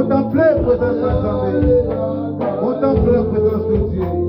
Contempler la présence d'Azamé. Contempler la présence de Dieu.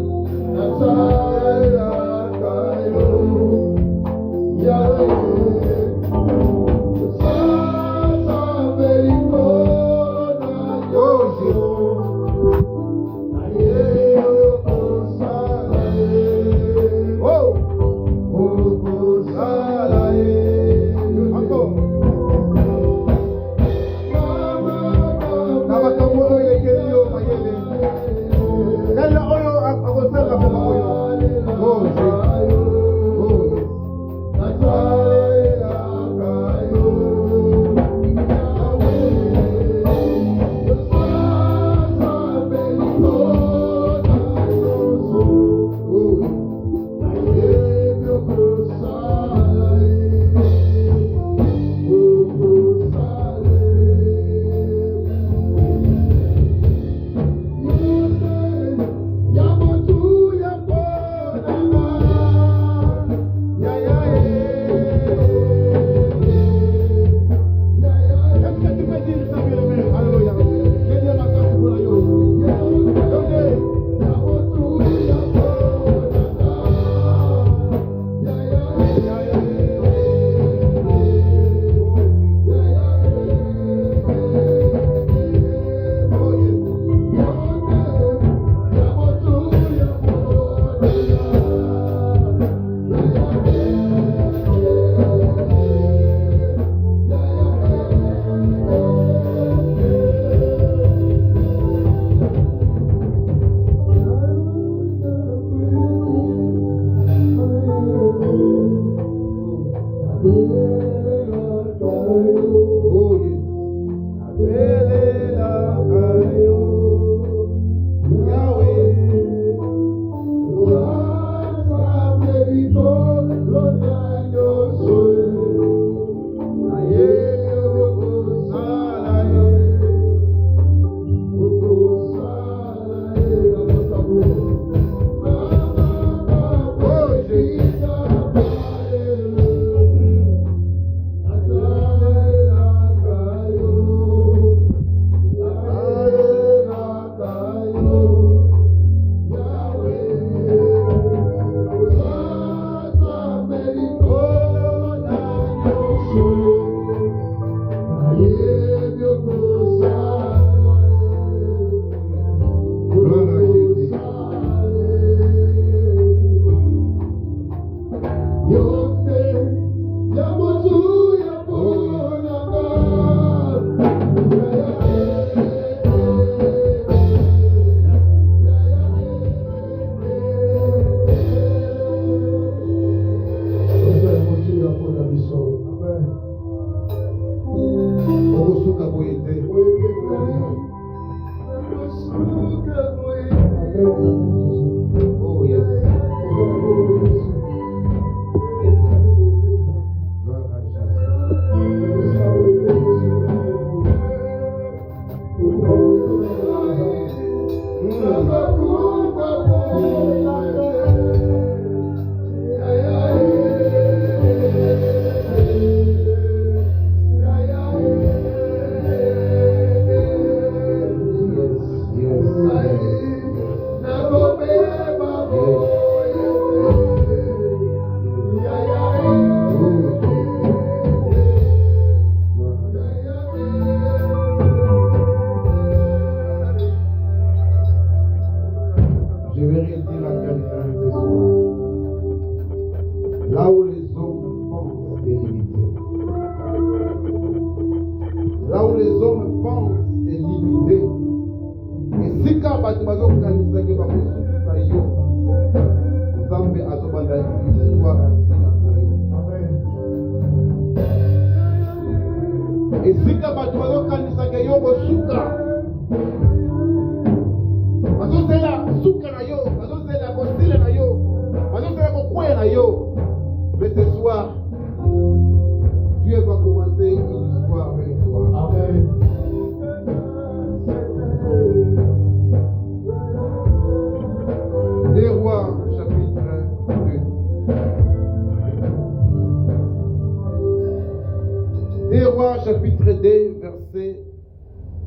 Chapitre 2, verset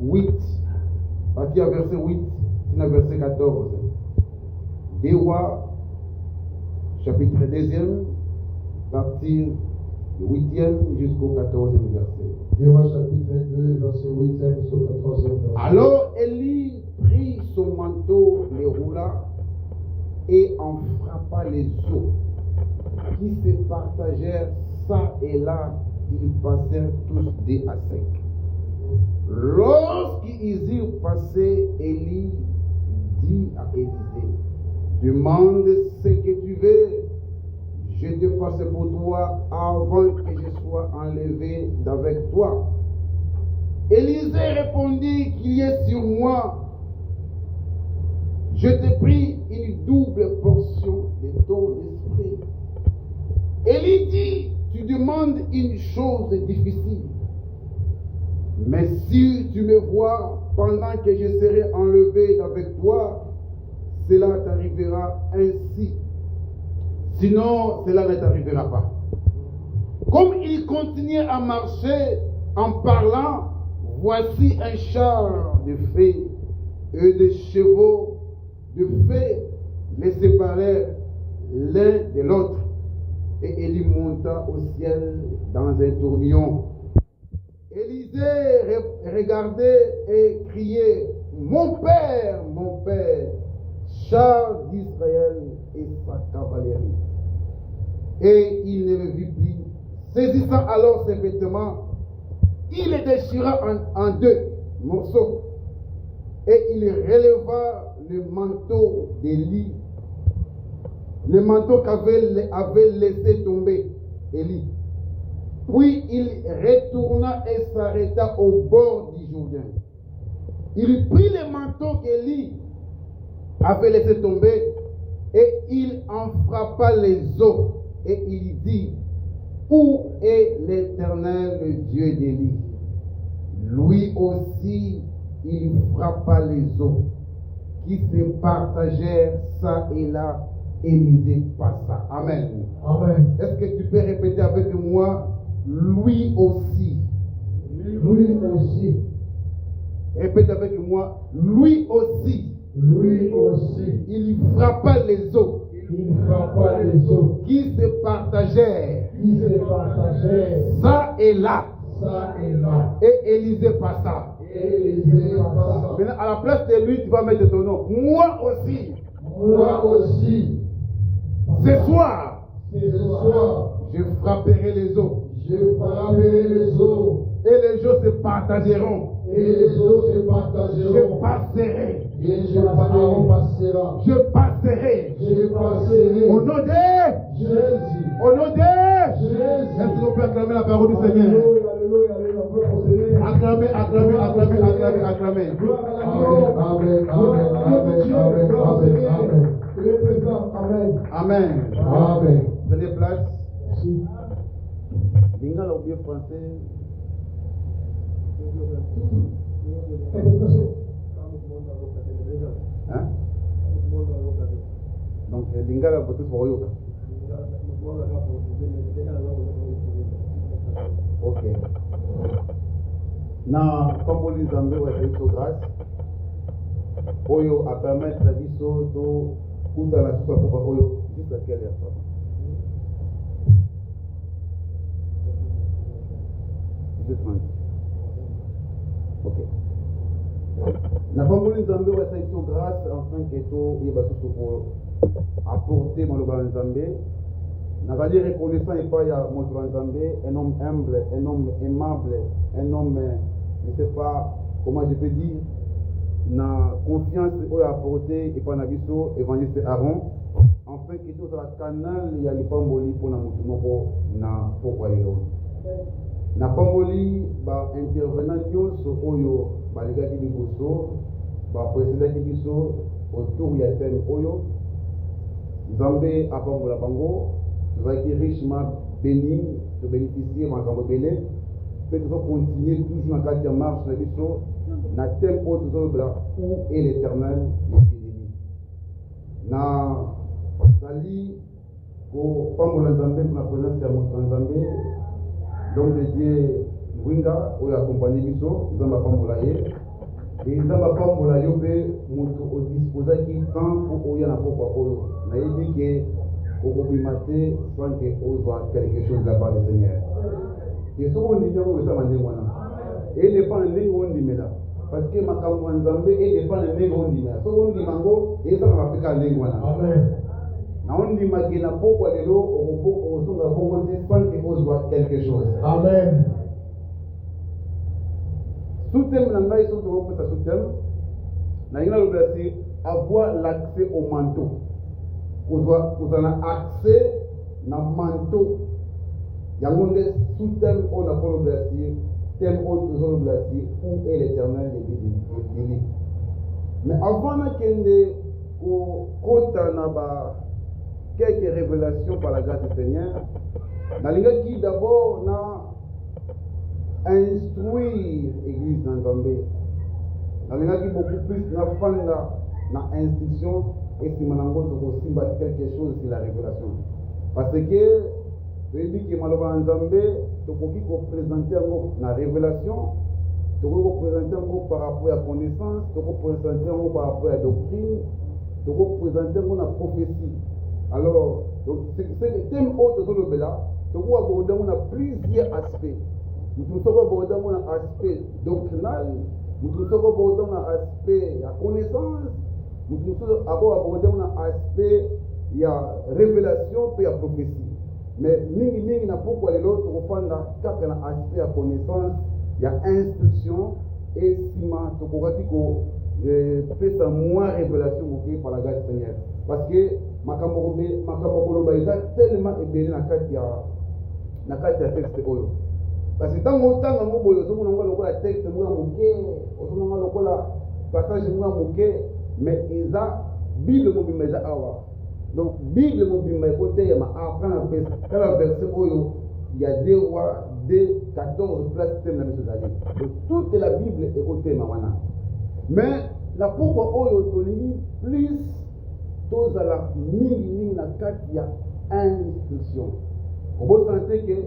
8 partir à verset 8, à verset 14. 2 Rois, chapitre 2, partir du 8e jusqu'au 14e verset. 2 Rois, chapitre 2, verset 8 jusqu'au 14e verset. Alors Élie prit son manteau, les roula et en frappa les eaux, qui se partagèrent ça et là, ils passèrent tous des à sec. Lorsqu'ils eurent passé, Élie dit à Élisée, demande ce que tu veux, je te fasse pour toi avant que je sois enlevé d'avec toi. Élisée répondit qu'il y ait sur moi, je te prie une double portion de ton esprit. Élie dit, tu demandes une chose difficile, mais si tu me vois pendant que je serai enlevé d'avec toi, cela t'arrivera ainsi. Sinon, cela ne t'arrivera pas. Comme il continuait à marcher en parlant, voici un char de feu et des chevaux de feu les séparèrent l'un de l'autre. Et Élie monta au ciel dans un tourbillon. Élisée regardait et criait, mon père, char d'Israël et sa cavalerie. Et il ne le vit plus. Saisissant alors ses vêtements, il les déchira en deux morceaux. Et il releva le manteau d'Élie, le manteau qu'avait laissé tomber Élie. Puis il retourna et s'arrêta au bord du Jourdain. Il prit le manteau qu'Élie avait laissé tomber et il en frappa les eaux. Et il dit, où est l'Éternel, le Dieu d'Élie? Lui aussi, il frappa les eaux qui se partagèrent ça et là. Élisée passa. Amen. Amen. Est-ce que tu peux répéter avec moi? Lui aussi. Lui aussi. Répète avec moi. Lui aussi. Lui aussi. Il frappa les eaux. Il frappa les eaux Qui se partagèrent. qui se partagèrent Ça et là. ça et là. Et Élisée passa. Élisée passa. Maintenant, à la place de lui, tu vas mettre ton nom. Moi aussi. Moi aussi. Ce soir, Ce soir, je frapperai les eaux. je frapperai les eaux Et les eaux se partageront. et les eaux se Je partageront. passerai. Et Aaron passera. Je passerai. Je passerai. Au nom de Jésus. Au nom de Jésus. Est-ce qu'on peut acclamer la parole du Seigneur? Alléluia, alléluia, alléluia. Gloire au Seigneur. Acclamez, acclamez, acclamez, acclamez, acclamez. Gloire à l'agneau. Amen, amen, amen, amen, amen, amen. Il est présent. Amen. Amen. Amen. Prenez place. Merci. Lingala ou bien français? Interprétation. Hein? Donc, Lingala peut tous voir. Ok. Na Pamboli Nzambe wa Yesu grâce. Oyo a permettre à biso to kuta na sisa kwa oyo jusqu'à quelle heure ça? Ok. Na Pamboli Nzambe wa Yesu grâce enfin que to yeba susu pour apporter maloba Nzambe. Nazali reconnaissant et pas ya moto Nzambe, un homme humble, un homme aimable, un homme, je ne sais pas comment je peux dire, na confiance oyo apporté et pas na biso évangéliste Aaron, enfin que tout la canal ya lipamboli pour na moto moko na pokwa yo. Na pamboli ba intervenant nyonso oyo balekaki liboso, ba précédaki biso autour ya thème oyo. Nzambe apambola bango. Nous avons été richement bénis de bénéficier de makambo belé. Peut nous continuer toujours en cas de marche de l'histoire. Na thème où est l'Éternel, le Dieu de lui. Na sali ko pambola Nzambe pour la présence de mon Nzambe. Donc de Dieu Winga ou accompagné biso, Nzamba pambola ye. Et dans ma femme, vous l'avez dit, vous disposez qui temps pour y en avoir pour vous. Vous avez dit que vous pouvez mater sans que vous voyez quelque chose de la part du Seigneur. Et ce qu'on dit, vous savez, et il n'est pas un lingon d'immédiat. Parce que ma femme, vous avez dit, il n'est pas un lingon d'immédiat. Ce qu'on dit, mango, et ça va faire un lingon. Amen. On dit que na poko lelo au zonga bongo sans que vous voyez quelque chose. Amen. Sous-thème nangai surtout pour ça sous-thème. Naïna le verset avoir l'accès au manteau. Vous avez accès na manteau. Yangonde sous-thème on a pour le verset thème autre le verset où est l'Éternel de Dieu. Mais avant na kende au kota na ba quelques révélations par la grâce du Seigneur. Nalinga qui d'abord na instruire l'église dans Zambé. Nalinga qui beaucoup plus na fanda na instruction et si manango de aussi quelque chose sur la révélation. Parce que je dis que malheureusement en Zambé, tu peux présenter la révélation, tu peux présenter par rapport à la connaissance, tu peux présenter par rapport à la doctrine, tu peux présenter la prophétie. Alors, c'est le thème autre de ce là, tu peux aborder plusieurs aspects. Nous pouvons aborder un aspect doctrinal, nous pouvons aborder un aspect de la connaissance, nous pouvons aborder un aspect de la révélation et de la prophétie. Mais mingi n'a pas quoi l'autre pour faire quatre aspects de la connaissance, il y a instruction et ciment, tu peux dire que fait ça moins révélation par la grâce du Seigneur. Parce que makambo est tellement ébélé dans la carte de texte. Parce que tant que vous avez un texte, vous avez un passage, mais il y a Bible, donc Bible, il y a verset, il y a 2 rois, 14 places, donc toute la Bible est au thème. Mais la pourquoi plus tous à la mingi na carte il y a instruction. Vous sentez que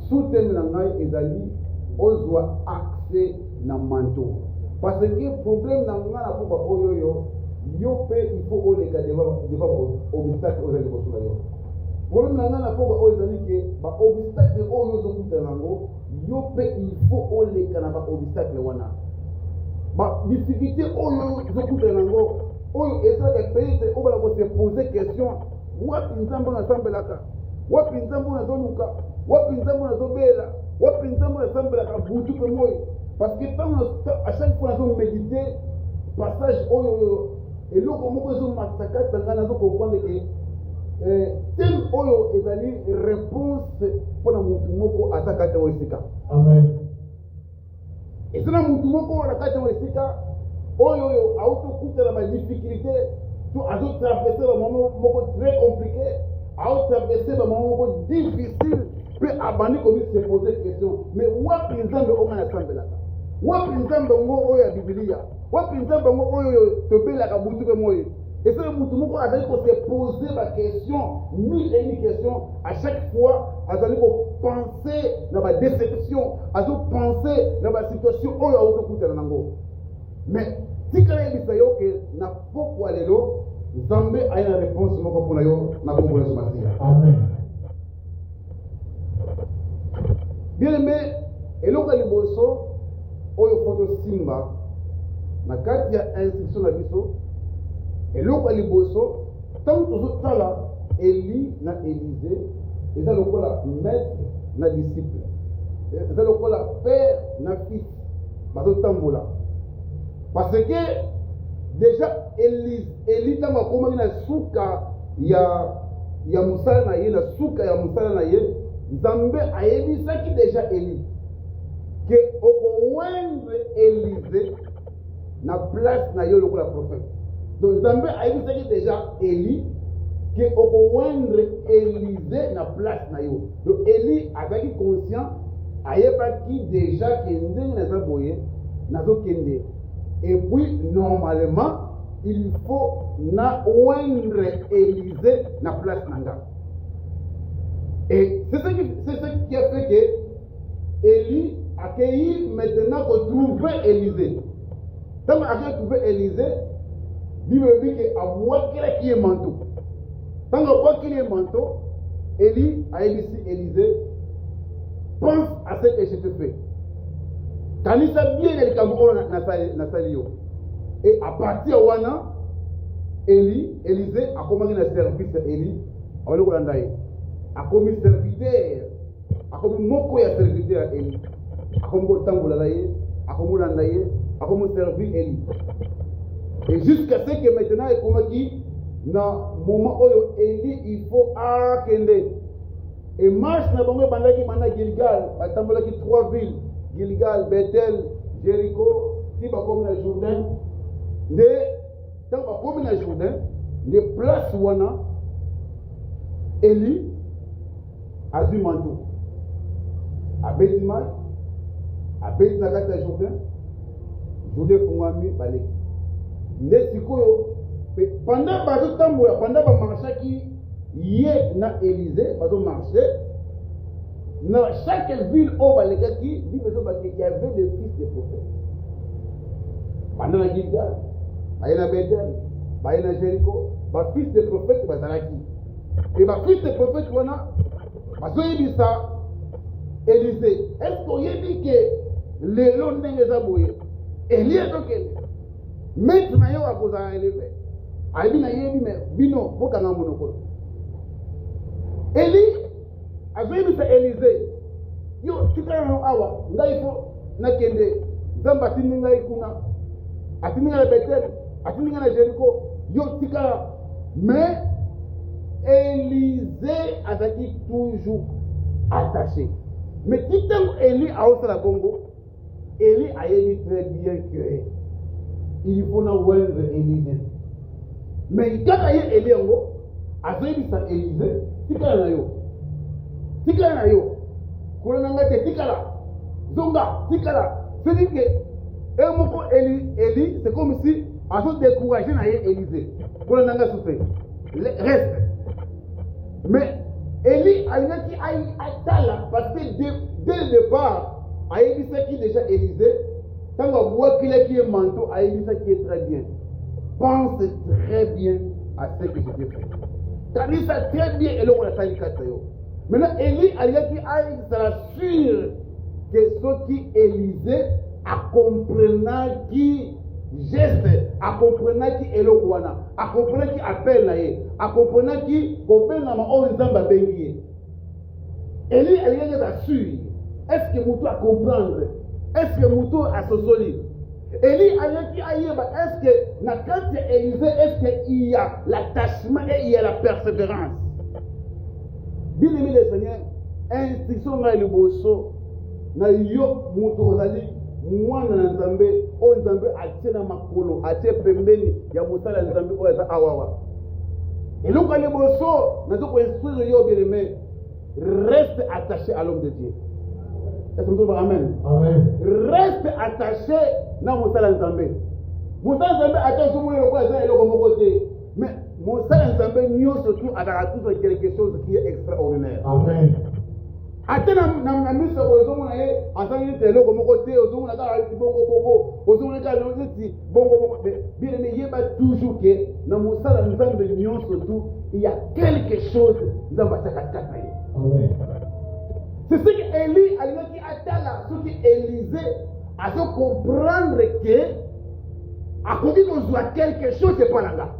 sous thème langai ezali ozwa accès na manteau. Parce que le problème dans la pourquoi oyoyo yo pe il faut les gars devant obstacle aux élèves sur yo. Problème dans la pourquoi oyozali que ba obstacle oyozo kutelango yo pe il faut les gars na obstacle wana. Ba difficulté oyozo kutelango oyo eza de pays on va se poser question wapi nzambo na sambelaka wapi nzambo na zoluka wapi nzambo na zobela wapi nzambo na sambelaka butu pe moyo parce que à chaque fois on méditer passage oyo eloko moko zo mataka tangana zo comprendre que tel oyo ezali réponse pour na mutu moko atakata osika. Amen. Et c'est na mutu moko atakata osika oyo autokuta la difficulté tout à traverser un moment très compliqué à traverser un moment difficile peut abandonner comme se poser question mais wapi nzambe onga na sambelaka wapi nzambe ngo oyo ya biblia wapi nzambe ngo oyo tobelaka butu pe moyo et c'est mutu moko azali ko se poser la question mille et une questions à chaque fois azali ko penser na ba déception azo penser na ba situation oyo autokuta nango. Mais si quand il dit que n'a pourquoi les lots, Zambé a une réponse pour la yo na kombo ce matin. Amen. Bien aimé, et l'autre liboso, oyo photo simba, na kati ya instruction na biso, et l'autre liboso, tant que tout ça là, Élie na Élisée, et ça le la maître na disciple, et ça le la père na fils, bazo tambola. Parce que déjà Élie tanga koma na suka ya musala na ye na suka ya musala na ye Nzambe ayebisaki déjà Élie que okowendre Élisée na place na yo lokola prophète. Donc Nzambe ayebisaki déjà Élie que okowendre Élisée na place na yo. Donc Élie azaki conscient ayebaki déjà que ndenge na boye nazo kende. Et puis, normalement, il faut na oindre Élisée na place nanga. Et c'est ce qui a fait que Élie accueilli maintenant pour trouver Élisée. Quand on a trouvé Élisée, Bible dit qu'il a voit qui est manteau. Quand on voit qu'il est manteau, Élie a dit Élisée, pense à ce que je te fais. Quand il s'est bien le Cameroun na salio. Et à partir de Wana, Élisée a commencé à servir Élie. A commis serviteur, a commis moko ya serviteur Élie. A commis tangola laye, a commis landaye, a commis servir Élie. Et jusqu'à ce que maintenant il comme qui dans moment où Élie il faut akende. Et marche na bango bandaki manda Gilgal, batambola ki 3 villes, Gilgal, Bethel, Jéricho, si ba comme na Jourdain. De dans ba comme na Jourdain, de place wana Élie a vu manteau. A Bétimal, a Bétinagata Jourdain, Jourdain Fungami, Baleki. Nesikoyo, pendant que tamboula, pendant que marché qui yé na Élysée, bazo marché, dans chaque ville au Baleki, il y avait des fils de prophètes. Pendant la Gilgal, il y a Bethel, il y a Jéricho, les fils de prophètes, il y a et les fils de prophètes, il y a Élisée. Est-ce qu'on y a dit que les lois n'est pas bouillé? Élie est donc maintenant, il y a un peu d'élevé. Il y a un bino, pour qu'on ait un monopole. Élie avait dit à Élisée, yo, tu as un awa, il faut nakende, zamba tininga ikuna, atininga Bethel, atininga Jéricho, yo tika, mais Élisée avait dit toujours attaché. Mais si Élie a aussi la bongo, Élie a dit très bien que il faut na wendre Élisée. Mais quand il y a Élie avait dit ça Élisée, tika na yo. Tika na yo. Kolona ngate tika la. Zonga tika la. C'est-à-dire que Élie, c'est comme si à se décourager na Élisée. Kolona ngate souffrir. Reste. Mais Élie a dit Atala parce que dès le départ, a dit ça qui déjà Élisée, quand on voit qu'il est manteau, a dit ça qui est très bien. Pense très bien à ce que je t'ai fait. Tu as dit ça très bien et là on a sali katayo. Maintenant Élie a dit ça rassure que ce qui Élisée a compris qui geste, a compris qui est le roi, a compris qui appelle naïe, a compris qui appelle na ma onzamba bengiye. Élie a dit ça sûr. Est-ce que Moutou a comprendre? Est-ce que Moutou a se solide? Élie a dit est-ce que dans quand il y a Élisée, est-ce qu'il y a l'attachement et il y a la persévérance? Bien aimé le Seigneur, instruction na le bosso na yo Moutou ozali mwana na Nzambe o Nzambe atie na makolo atie pembeni ya mosala Nzambe o eza awawa. Et donc le bosso na to instruire yo bien aimé, reste attaché à l'homme de Dieu. Est-ce que vous dites amen? Amen. Reste attaché na mosala Nzambe. Mosala Nzambe attention mo le quoi ça et le comme côté. Mais mosala Nzambe nyo surtout à toujours quelque chose qui est extraordinaire. Amen. Atena na miso ozo mona ye asani telo comme côté ozo mona ka bongo ozo mona ka loti bongo bien mais yeba toujours que na mosala Nzambe nyo surtout il y a quelque chose Nzambe atakata na ye. Amen. C'est ce qu'Élie a dit qui attend ce qui Élisée a dû comprendre que à côté qu'on soit quelque chose c'est pas là.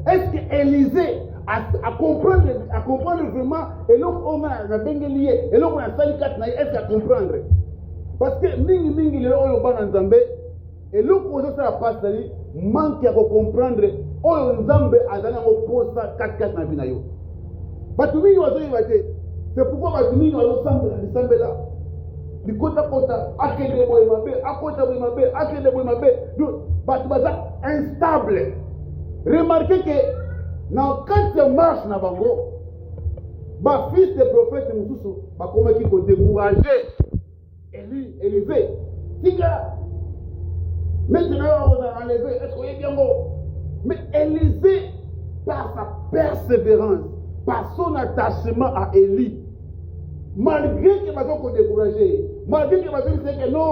Est-ce que Élisée a comprendre vraiment et donc on a bien lié et donc on a sali quatre est-ce qu'à comprendre parce que mingi le on va dans Zambé et donc on ça la passe ali manque à comprendre on Zambé a dans on pose ça quatre na binayo. Batu mingi wazo yibate. C'est pourquoi ma famille nous sommes là. Du côté à côté, à quel niveau il m'a fait, à côté où il m'a fait, à quel niveau il m'a fait. Donc, instable. Remarquez que quand tu marches dans Bango, ma fils de prophète Moussou, comment il faut décourager Élisée. Tika. Maintenant, on a enlevé. Est-ce qu'on est bien beau? Mais Élisée, par sa persévérance, par son attachement à Élie, malgré que nous avons découragé, Malgré que ma fille sait que non,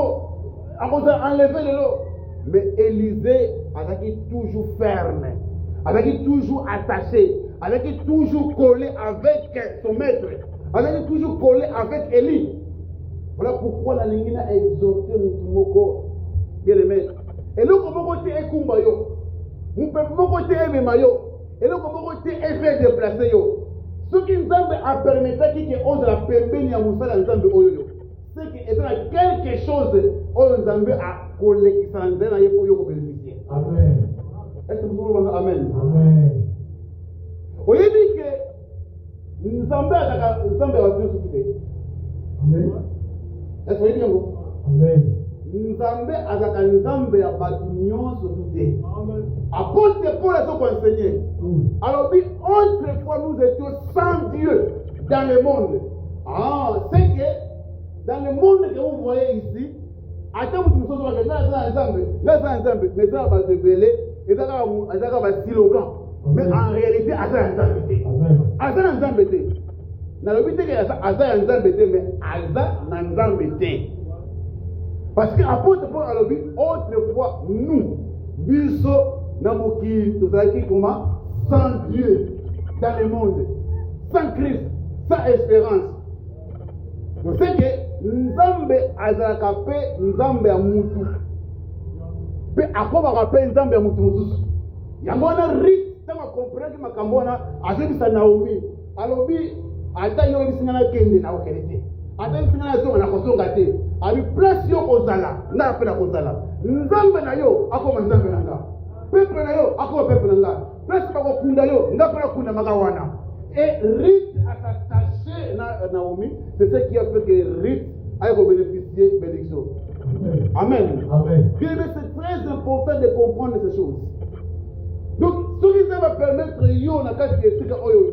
on a enlevé de l'eau. Mais Élisée, avec toujours ferme, avec toujours attaché, avec toujours collé avec son maître, avec toujours collé avec Élie. Voilà pourquoi la ligne a exhorté Moutoumoko, bien aimé. Et là, comment côté est Kumbayo, mon peuple, mon côté est Memayo, et là, comment côté est fait déplacer yo. Ce qui nous a permis qu'il ose la permis à Moussa dans le Oyo. C'est qu'il y a quelque chose où nous avons à collecter pour bénéficier. Amen. Est-ce que vous voulez Amen? Amen. Au lieu que nous avons à Amen. est-ce que vous voulez Amen. Nzambe azaka nzambe ya batu nyonso te. Apôtre Paul a tout enseigné. Alors oui, autrefois nous étions sans Dieu dans le monde. Ah, c'est que dans le monde que vous voyez ici, attends vous nous sommes ensemble, mais ça va se révéler et ça va slogan. Mais en réalité, Aza nzambe te. Na lobi te que Aza nzambe te, mais Aza nzambe te. Parce que apôtre Paul a dit autrefois nous, biso namoki, tout ça qui comment sans Dieu dans le monde, sans Christ, sans espérance. Vous savez que Nzambe azalaka pe Nzambe ya mutu. Pe akoba ka pe Nzambe ya mutu mususu. Yango na rit tama comprendre que makambona azebisa Naomi. Alobi ata yo bisingana kende na okelete. Ata bisingana zo na kosonga te. Abi place yo kozala na apela kozala. Nzambe na yo akoma Nzambe na nga. Peuple na yo akoma peuple na nga. Place pa kokunda yo ndapela kunda magawana. Et Ruth a s'attaché à Naomi, c'est ce qui a fait que Ruth a bénéficié de bénédiction. Amen. Amen. Bien, mais c'est très important de comprendre ces choses. Donc, ce qui va permettre yo na kati esika oyo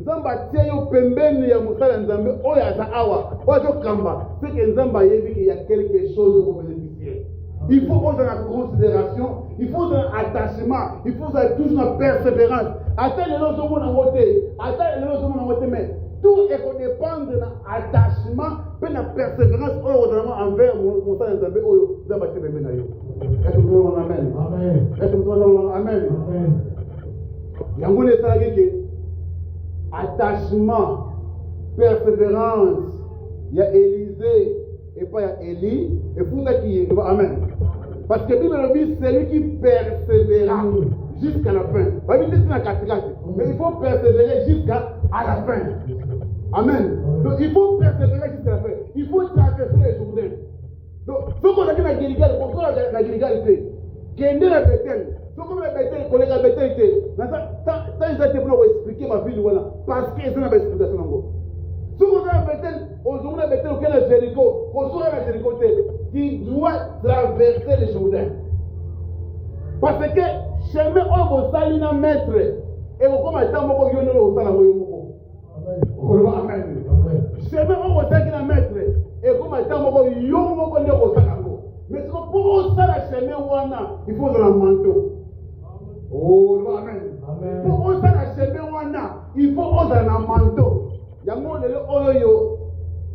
Nzamba tia yo pembeni ya musala Nzambe oyo asa awa oyo kamba c'est que Nzamba yebi qu'il y a quelque chose pour bénéficier. Il faut avoir la considération, il faut un attachement, il faut toujours une persévérance. Attends les gens sont en côté, attends les gens sont en côté, mais tout est qu'on dépend de l'attachement, de la persévérance envers mon sang Nzambe oyo Nzamba tia pembeni na yo. Est-ce que vous avez amen? Amen. Est-ce que vous avez amen? Amen. Yango ne sait que attachement, persévérance, il y a Élisée et pas il y a Élie, et pour ça qui est, amen. Parce que Bible dit c'est lui qui persévéra jusqu'à la fin. Mais il faut persévérer jusqu'à la fin. Amen. Donc il faut persévérer jusqu'à la fin. Il faut traverser les Jourdains. Donc, ce qu'on a dit dans la Gilgal, la Gilgalité, qui est né la Bethel, ce qu'on a Bethel, collègue à Bethel, quand ils ont été pour expliquer ma vie, parce qu'ils ont une explication. Ce qu'on a Bethel, aujourd'hui, Bethel, auquel est Jéricho, aujourd'hui, la Jéricho, qui doit traverser les Jourdains. Parce que chemin où vous allez dans maître, et vous commencez à vous dire que vous allez vous amen. Chemin où vous allez dans maître, et vous commencez à vous dire que vous allez vous amen. Mais pour vous aller chemin il faut un manteau. Oh, amen. Pour vous aller chemin il faut un manteau.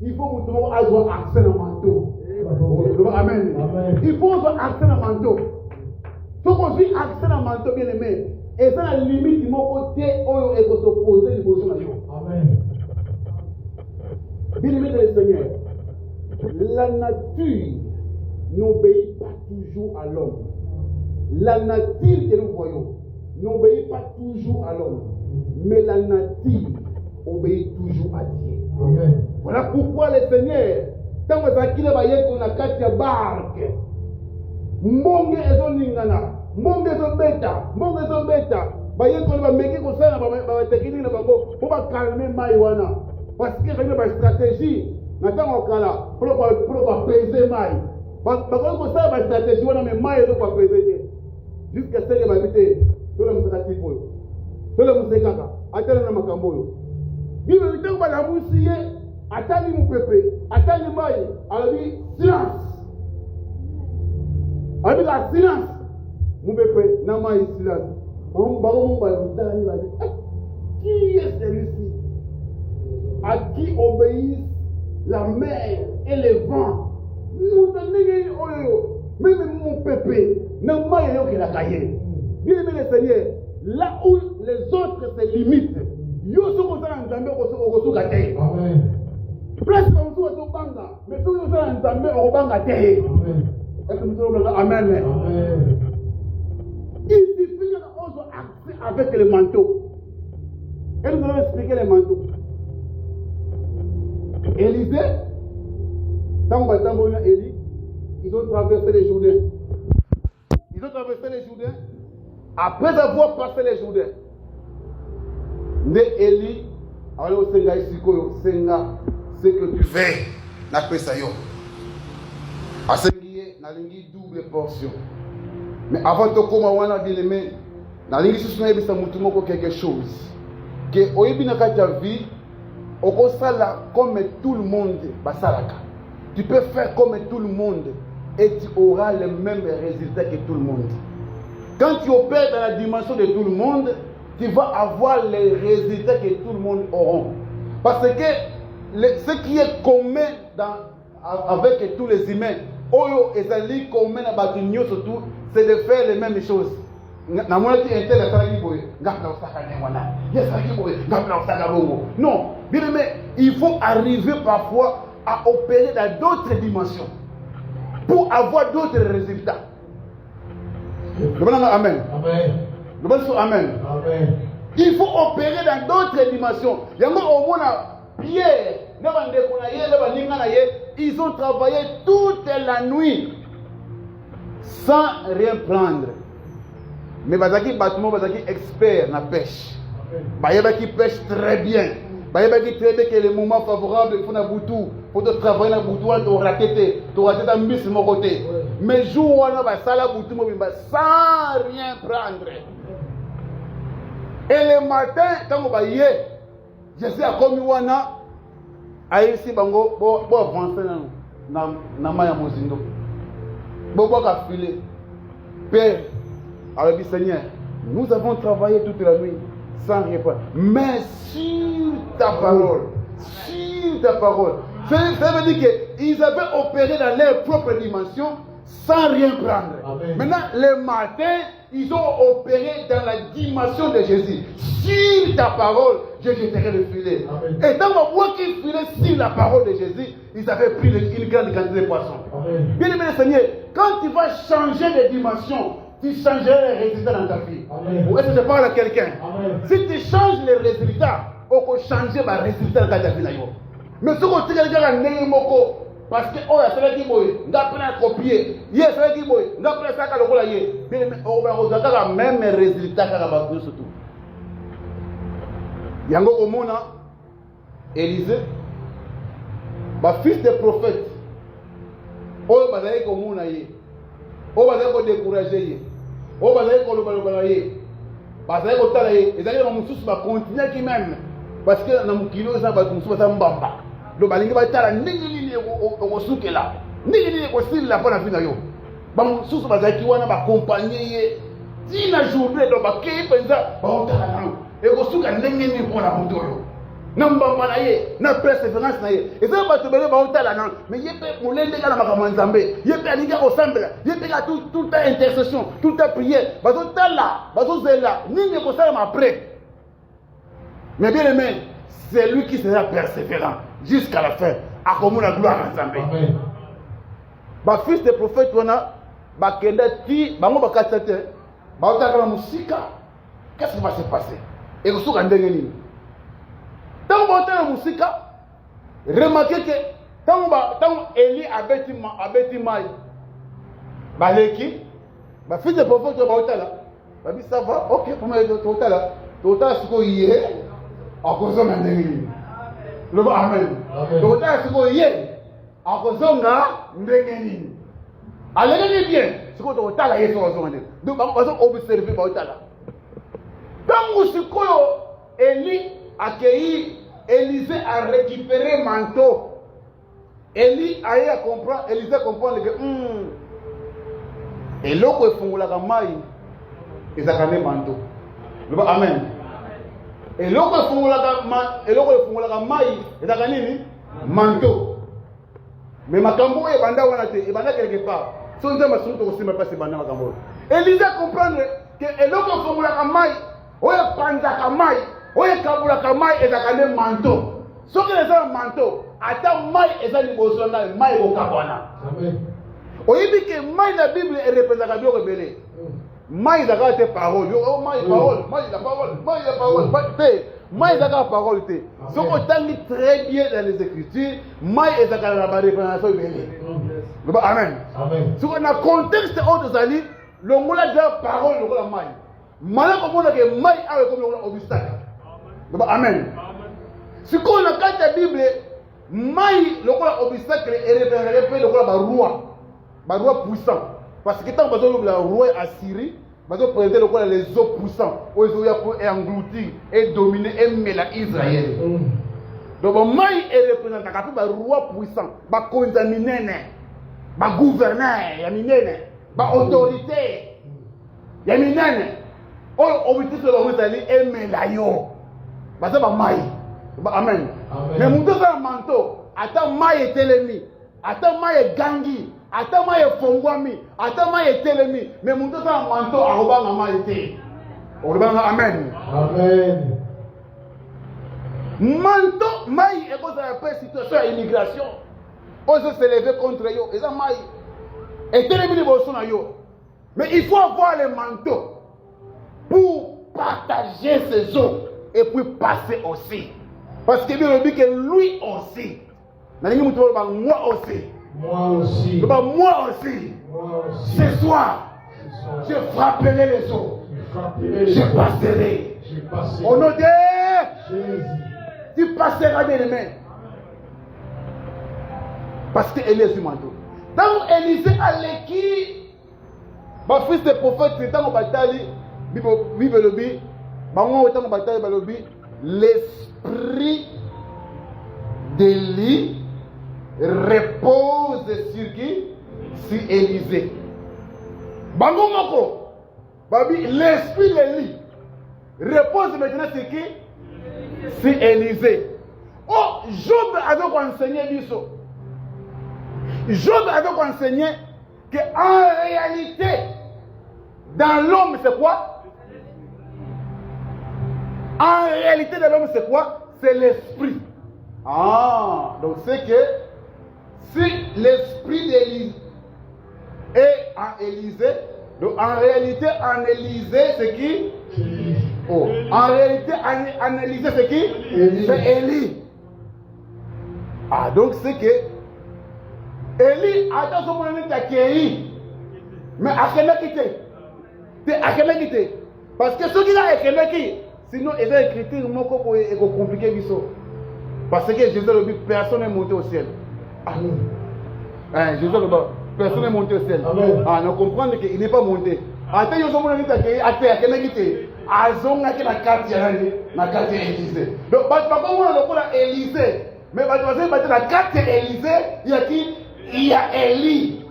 Il faut que vous ayez accès à un manteau. Amen. Il faut avoir accès à un manteau. Si vous avez accès à un manteau, bien aimé, et ça la limite de mon côté, où il faut s'opposer les besoins. Amen. Bien aimé de le Seigneur, la nature n'obéit pas toujours à l'homme. La nature que nous voyons n'obéit pas toujours à l'homme, mais la nature obéit toujours à Dieu. Amen. Voilà pourquoi le Seigneur, tant que Zakila va y être dans la katia barque, Monge ezoningana, Monge ezobeta, va y être dans la meke ko sana ba tekini na bango, pour ba calmer maiwana. Parce que il y a une stratégie, maintenant on kala pour peser mai. Ba ko ça ba stratégie wana mais mai ko peser. Jusqu'à ce que ba vite, tout le monde s'attire pour. Tout le monde s'écaka, attendre na makambo yo. Bible dit que la moussier attendez mon peuple, attendez moi, alors dit silence. Alors la silence. Mon peuple, n'a pas silence. On va qui est celui-ci à qui obéissent la mer et le vent Nous même mon pépé, non, moi, il y a cahier. Bien aimé le Seigneur, là où les autres se limitent, yo sont en train de gâter. Place dans tout banga, mais tout yo sont en train de banga gâter. Est-ce que nous sommes amen? Il suffit qu'on soit accès avec le manteau. Et nous allons expliquer les manteaux. Élisée, Élie, ils ont traversé les Jourdains. Ils ont traversé les Jourdains. Après avoir passé les Jourdains, Élie, alors Senga Isiko, Senga, ce que tu fais, n'a pas ça yo. À ce qui est, n'a lingi double portion. Mais avant de commencer à dire les mains, n'a lingi sous na ebisa mutumoko quelque chose. Que au début de ta vie, au là comme tout le monde, tu peux faire comme tout le monde et tu auras les mêmes résultats que tout le monde. Quand tu opères dans la dimension de tout le monde, tu vas avoir les résultats que tout le monde aura. Parce que ce qui est commun avec tous les humains, c'est de faire les mêmes choses. Non, bien aimé, il faut arriver parfois à opérer dans d'autres dimensions pour avoir d'autres résultats. Amen. Amen. Il faut opérer dans d'autres dimensions. Pierre, ils ont travaillé toute la nuit sans rien prendre. Mais Bazaki Batmo, Bazaki expert dans la pêche. Bazaki pêche très bien. Bazaki très bien que les moments favorables pour Naboutou, pour travailler dans Boutou, pour raqueter, pour raqueter dans le mon côté. Mais jour où on va sala Boutou, sans rien prendre. Et le matin, quand on va y aller, je sais à combien on a, à ici, bango, pour avancer dans Maya Mozindo. Bon, filer. Père, alors dit Seigneur, nous avons travaillé toute la nuit sans rien prendre. Mais sur ta parole, ça veut dire qu'ils avaient opéré dans leur propre dimension sans rien prendre. Amen. Maintenant, le matin, ils ont opéré dans la dimension de Jésus. Sur ta parole, je jeterai le filet. Amen. Et dans le bois qu'ils filaient sur la parole de Jésus, ils avaient pris une grande quantité de poissons. Amen. Bien aimé le Seigneur, quand tu vas changer de dimension, tu changeras les résultats dans ta vie. Amen. Ou est-ce que je parle à quelqu'un? Amen. Si tu changes les résultats, on peut changer les résultats dans ta vie. Mais si tu regardes les moko, parce que oh, c'est là qui boy, on a pris un copier. Yes, c'est là qui boy, on a pris ça quand on l'a yé. Mais on va regarder le même résultat qu'à la base surtout. Yango Omona, Élisée, fils de prophète. Oh, bazali komona yé. Oh, bazali ko décourager yé. Oh, bazali ko lobaloba yé. Bazali ko tala yé. Ezali na mususu ba continuer qui même parce que na mukilo za ba mususu ba mbamba. Le balingi va tala ndingi au soukela. Ndingi ko sila pour la vie na yo. Ba mususu bazali wana ba accompagner yé. Dina journée do ba ke penza ba otala na. Et ko souka ndingi ni pour la moto yo. Namba na ye, na persévérance na ye. Et ça va te bele ba otala na. Mais yepé molende kana makamwa nzambe. Yepé alinga ensemble. Yepé ka tout ta intercession, tout ta prière. Bazo tala, bazo zela. Ningi ko sala après. Mais bien aimé, c'est lui qui sera persévérant jusqu'à la fin. A comme la gloire ensemble. Ba fils de prophète wana ba kenda ti bango ba katsate. Ba otaka na musika. Qu'est-ce qui va se passer? Et ko souka ndenge nini? Tant que la musique, remarquez que tant Élie abeti mai, baleki, fils de prophète va dire ça va, ok, pour moi total ce qu'on y est, en cause de l'année. Le amen. Total ce qu'on y est, en cause de l'année. Allez bien, ce qu'on total est sur la zone. Donc on va observer total. Tant que Élie accueilli, Élisée a récupéré manteau. Élie a compris, Élisée comprend que et l'autre est fongula kamai, ils a gagné manteau. Amen. Et l'autre est fongula kamai, ils a gagné manteau. Mais makambo et banda wana te, et banda quelque part. Si on dit ma soute aussi, mais pas c'est banda makambo. Élisée comprendre que eloko formula kamai, oye panda kamai, oye kabula kamai et zakane manteau. Ce que les gens manteau, attends mai et ça ni bosona mai au kabana. Amen. Oye dit que mai la Bible est représentative de rebelle. Mai zakane tes paroles, oh mai parole, mai la parole, mai la parole, mai zakane parole te. Ce qu'on t'enlit très bien dans les Écritures, mai et zakane la représentation rebelle. Amen. Amen. Ce qu'on a contexte autre zali. Le mot là déjà parole le mot maï. Malheur comme on a que maï a comme le obstacle. Amen. Ce qu'on a quand la Bible maï le mot obstacle est représenté le mot roi puissant. Parce que tant que le roi Assyrie, parce que présenter le mot les eaux puissants, où ils ont pour engloutir et dominer et mêler Israël. Donc maï est représenté comme le roi puissant, va contaminer, va gouverner, yaminer. Ba autorité ya minene o obiti so lo mutali emelayo ba ça ba mai ba amen mais mundo za manto ata mai etelemi ata mai gangi ata mai fongwami ata mai etelemi mais mundo za manto arobanga mai te orobanga amen amen manto mai e ko za pa situation immigration on se lever contre yo et ça mai. Et mais il faut avoir le manteau pour partager ses eaux et puis passer aussi. Parce que Dieu dit que lui aussi. Moi aussi. Moi aussi. Moi aussi. Ce soir, je frapperai les eaux. Je passerai. Au nom de Jésus. Tu passeras bien les mains. Parce qu'elle est sur manteau. Dans Élisée a l'équipe, ma fils de prophète, c'est dans la bataille, vive le bi, l'esprit d'Élie repose sur qui? Sur Élisée. Bango moko, l'esprit d'Élie repose maintenant sur qui? Sur Élisée. Oh, Job a donc enseigné l'issue. Job avait enseigné qu'en réalité, dans l'homme, c'est quoi? En réalité, dans l'homme, c'est quoi? C'est l'esprit. Ah, donc c'est que si l'esprit d'Élisée est en Élisée, donc en réalité, en Élisée, c'est qui? Oh, en réalité, en Élisée, c'est qui? C'est Élie. Ah, donc c'est que Élie a son monde d'accueillir, mais à quel quitté. Parce que ceux qui ont écrit, sinon ils ont écrit est compliqué. Parce que Jésus le dit, personne n'est monté au ciel. Jésus le dit, personne n'est monté au ciel. Ah, nous comprenons qu'il n'est pas monté. Attends, ils ont monde d'accueillir, à quel quitté. Azon a la carte Élysée. Donc, pas comme on a Élysée, mais la carte Élysée, il y a qui? Il y a Élie.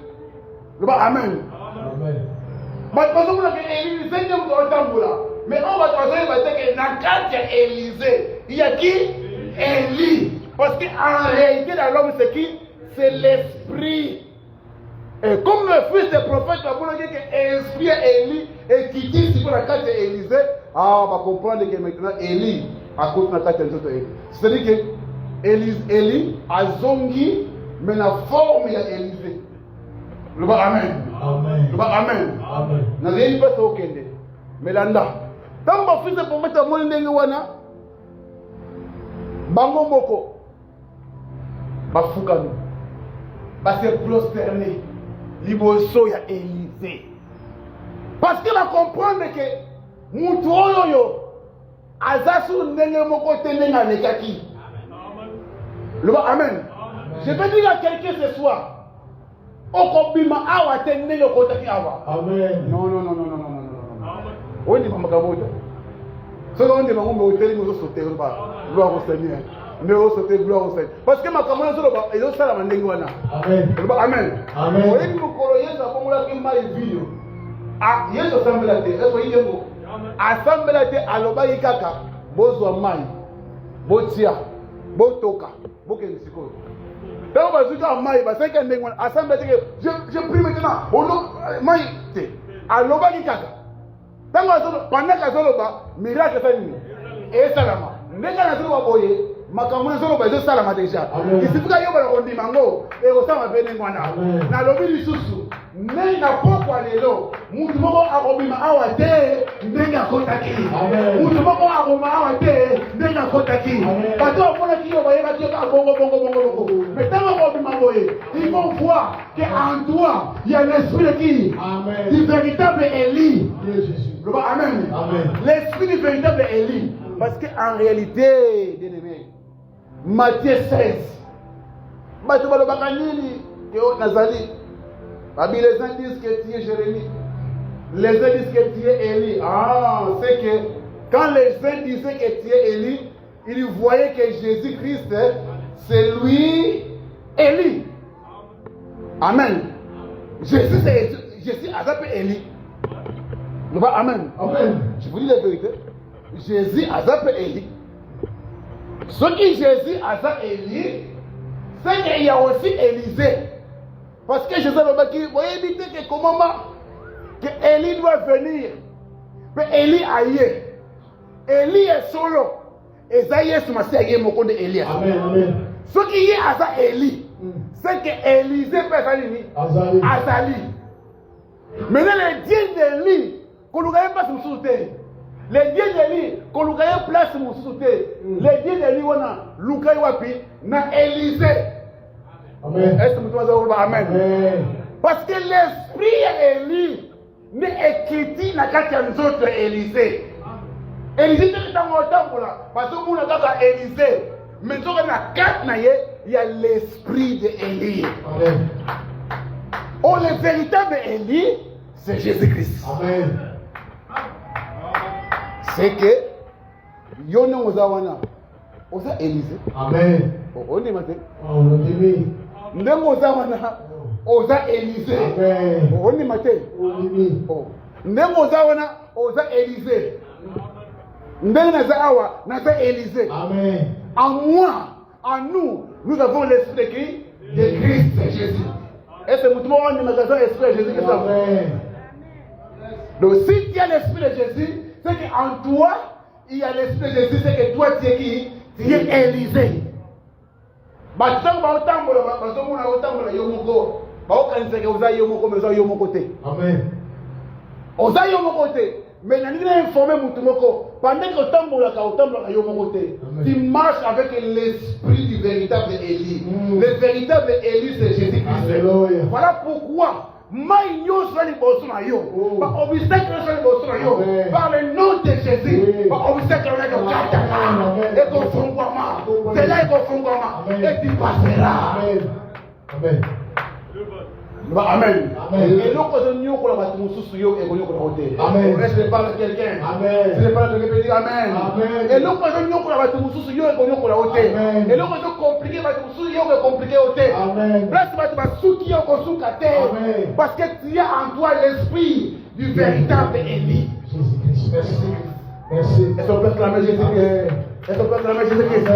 Amen. Amen. Mais on va que dans quatre Élysée, il y a qui? Élie. Parce qu'en réalité, dans l'homme, c'est qui? C'est l'esprit. Et comme le fils des prophètes, on va dire que inspire Élie et qui dit sur la carte d'Élysée, on va comprendre que maintenant Élie, à cause de la carte d'Élysée. C'est-à-dire que Élie a zongi. Mais la forme est Élysée. Le bas amen. Amen. Le bas amen. Amen. N'a rien pas au Kende. Mais là, tant que fils de prophète a monté dans wana, bango moko, bafukanu, se prosterner, liboso ya Élysée. Parce qu'il va comprendre que mutu oyo azasu ndenge moko tenenga nekaki. Le bas amen. Je peux dire à quelqu'un ce soir, Okobima awa tenene le kotaki awa. Amen. Non. On dit pas makamoto. Ce qu'on dit maman me hôtel nous sauter pas. Gloire au Seigneur. Nous sauter gloire au Seigneur. Parce que makamoto solo ba ezo sala mandengi wana. Amen. Amen. Amen. On dit nous koloyer ça comme la kimba video. Ah, yeso sambela te. Eso yemo. Asambela te aloba yikaka. Bozwa mai. Botia. Botoka. Bokeni sikoyo. Dans le cas maï, c'est qu'un démon. Assemblée je prie maintenant. Au nom maï, alors bas qui kaka. Dans le pendant que Zoloba, miracle fait nuit. Et salama. N'est-ce pas Zoloba boye? Makamuna Zoloba je salama déjà. Il suffit que yoba on dit mango et au sama benengwana. Na lobi lisusu. Mais na pokwa lelo. Mutu moko akobima awa te ndenga kotaki. Mutu moko akoma awa te ndenga kotaki. Bato akona ki yoba yeba ki bongo. Mais tant akobima boye, il faut voir que en toi il y a l'esprit de qui? Amen. Du véritable Élie. Amen. Amen. L'esprit du véritable Élie. Parce qu'en réalité, bien aimé, Matthieu 16, Matthieu Balobakanini, Théo Nazali, les uns disent que tu es Jérémie, les uns disent que tu es Élie. Ah, c'est que quand les uns disaient que tu es Élie, ils voyaient que Jésus-Christ, c'est lui, Élie. Amen. Jésus a appelé Élie. Amen. Amen. Je vous dis la vérité. Jésus a appelé Élie. Ce qui Jésus a appelé Élie, c'est qu'il y a aussi Élisée. Parce que Jésus a dit, vous voyez éviter que comment que Élie doit venir. Mais Élie aille. Élie est solo. Esaïe est sur ma série mon compte Élie. Amen. Amen. Ce qui est à ça Élie, c'est que Élisée peut Azali. Maintenant les dieux d'Élie, qu'on nous gagne pas sur terre. Les dieux d'Élie, qu'on nous gagne place sur terre. Les dieux d'Élie, on a Lukaï Wapi, na Élisée. Amen. Est-ce que vous avez Amen? Parce que l'esprit Élie n'est écrit dans quelques autres Élisée. Élisée est dans mon temple là. Parce que vous avez Élisée. Mais dans la carte, il y a l'esprit d'Élie. Amen. Oh, le véritable Élie, c'est Jésus-Christ. Amen. C'est que Yono Ozawana, Oza Élisée. Amen. On est maté. On est Ndemo Ozawana, Oza Élisée. Amen. On est maté. Ndemo Ozawana, Oza Élisée. Ndemo Nazawa, Naza Élisée. Amen. En moi, en nous, nous avons l'esprit de qui? De Christ Jésus. Est-ce que nous avons un magasin l'esprit de Jésus? Amen. Donc si tu as l'esprit de Jésus, c'est qu'en toi, il y a l'esprit de Jésus, c'est que toi tu es qui? Tu es Élisée. Amen. Mais nous avons informé Moutoumoko. Pendant que tu marches avec l'esprit du véritable Élie. Le véritable Élie, c'est Jésus-Christ. Voilà pourquoi, par le nom de Jésus, c'est là et tu passeras. Amen. Amen. Et nous, quand nous avons la bâtiment et Amen. Je parle de quelqu'un. Amen. Je parle de quelqu'un qui dit Amen. Et nous, quand nous avons la bâtiment et Amen. Et nous, quand nous compliqué, bâtiment compliqué au thé. Amen. Parce que tu as en toi l'esprit du véritable Élie. Jésus-Christ. Merci. Est-ce qu'on peut acclamer Jésus-Christ? Est-ce qu'on peut acclamer Jésus-Christ?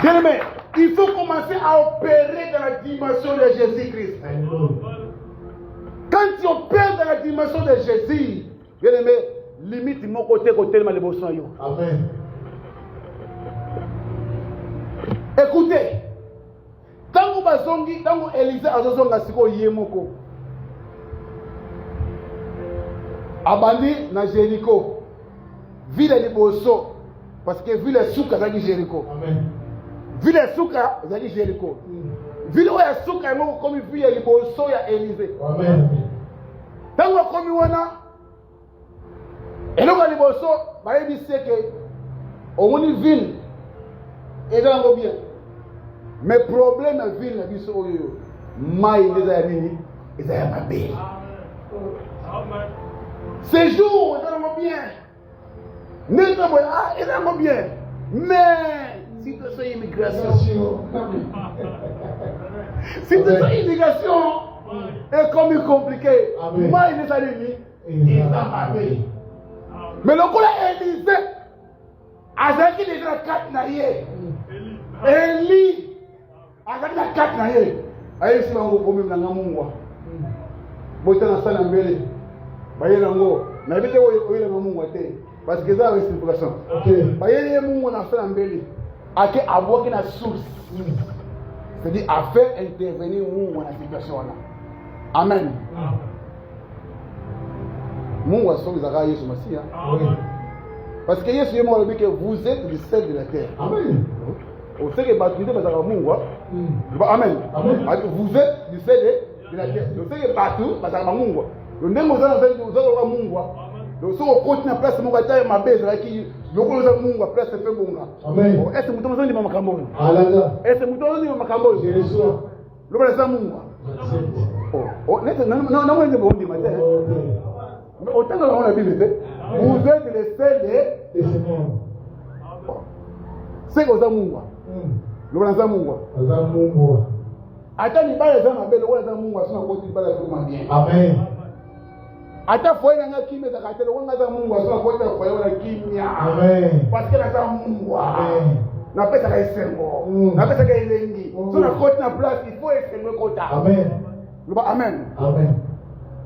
Bien aimé. Il faut commencer à opérer dans la dimension de Jésus-Christ. Quand tu opères dans la dimension de Jésus, bien aimé, limite mon côté tellement les besoins. Amen. Écoutez, quand vous Élisée a zonga siko yemoko, abandi na Jéricho, ville les bosso, parce que ville est sous Kazaki Jéricho. Amen. Ville est sous Kazaki Jéricho. Ville où est sous Kazaki comme ville les bosso ya Élisée. Amen. Tant que comme wana, et donc les bosso, bah il dit que au moins ville et dans bien. Mais problème à ville la biso oyo, mai des amis, ils ont ma belle. Ces jours, ils ont bien. Ils ont bien. Mais si tu as immigration, si tu as immigration, est comme compliqué. Moi, il est allé, il a marqué. Mais le coup là, Élisée, avec qui les 4 naïe, Élie, Avec la carte, aïe, si on va même dans la mungwa. Botan à salle en belé. Baye lango. Na bete oye la mungwa te. Parce que ça c'est une situation. Baye les mungwa na salle en belé. Ake avoir une source. C'est-à-dire à faire intervenir mungwa dans la situation là. Amen. Mungwa sont les araïs sur Massia. Parce que Yesu est mort que vous êtes le sel de la terre. Amen. Vous savez que Batuide va avoir Mungwa. Amen. Vous êtes du sel de la terre. Vous savez que Batu va avoir Mungwa. Le même vous avez Mungwa. Donc si on continue à placer Mungwa taille ma baisse là qui le coup de Mungwa place fait Mungwa. Amen. Est-ce que vous avez dit Makambo? Est-ce que vous avez dit Makambo? Je reçois. Le place Mungwa. Oh, non, non, je vous dis matin. Mais autant que on a Bible fait, vous êtes les sels de ce monde. C'est que vous avez Mungwa. Le place Mungwa. Attends, il va les gens à belle, le place Mungwa, sinon on continue pas la faire bien. Amen. Ata foi na kimya za katelo wanga za Mungu aswa kwenda kwa yona kimya. Amen. Parce que na za Mungu. Amen. Na pesa ka isengo. Na pesa ka ilengi. So na côté na place il faut esengo kota. Amen. Amen. Amen.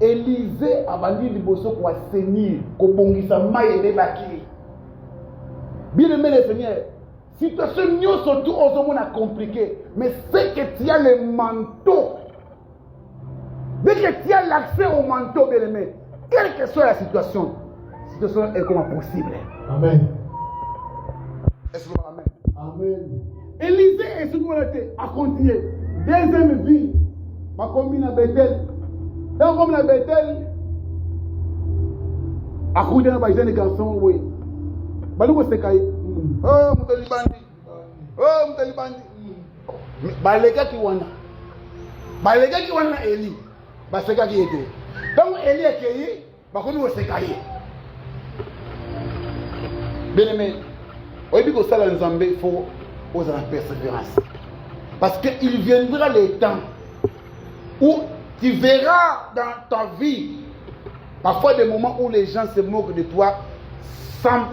Élisée abandi liboso kwa Seigneur ko bongisa mai de baki. Bien aimé le Seigneur. Situation nyoso tout ozomona compliqué, mais c'est que tu as le manteau. Dès que tu as l'accès au manteau, bien aimé, quelle que soit la situation est comment possible. Amen. Est-ce que vous amen? Amen. Élisée est sur a continué. Deuxième vie, ma commune à Bethel. Dans la commune à Bethel, à côté de la garçon, oui. Balou se caille. Oh, mon talibandi. Oh, mon talibandi. Balega qui wana. Balega qui wana Eli. Baseka qui était. Donc Eli est accueilli, bakomi osekaye. Bien aimé, oyebi ko sala nzambe faut oser la persévérance. Parce qu'il viendra le temps où tu verras dans ta vie parfois des moments où les gens se moquent de toi sans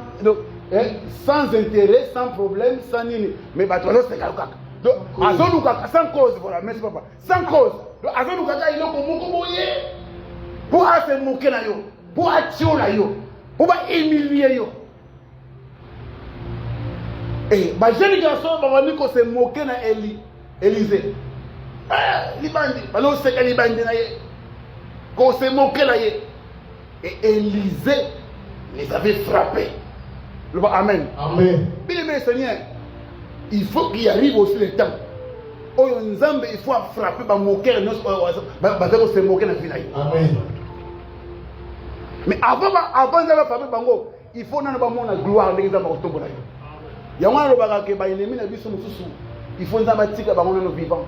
intérêt, sans problème, sans nini. Mais bah toi c'est kaka. Donc azoluka sans cause, voilà, merci papa. Sans cause. Donc azoluka il est comme mokoboye. Pour se moquer na yo, pour attirer na yo, pour humilier yo. Et bah jeune garçon va venir qu'on se moquer na Élisée. Libandi, alors c'est que libandi na ye, qu'on se moquer na ye. Et Élisée les avait frappés. Amen. Amen. Bien aimé Seigneur, il faut qu'il arrive aussi le temps. Oh Nzambe, il faut frapper, bah moquer, bah se moquer na vie na ye. Amen. Mais avant de frapper bango, il faut nana ba mona gloire ndenge za ba kotombola yo. Ya wana lo baka ke ba ennemi na biso mususu. Il faut nzamba tika ba mona no vivant.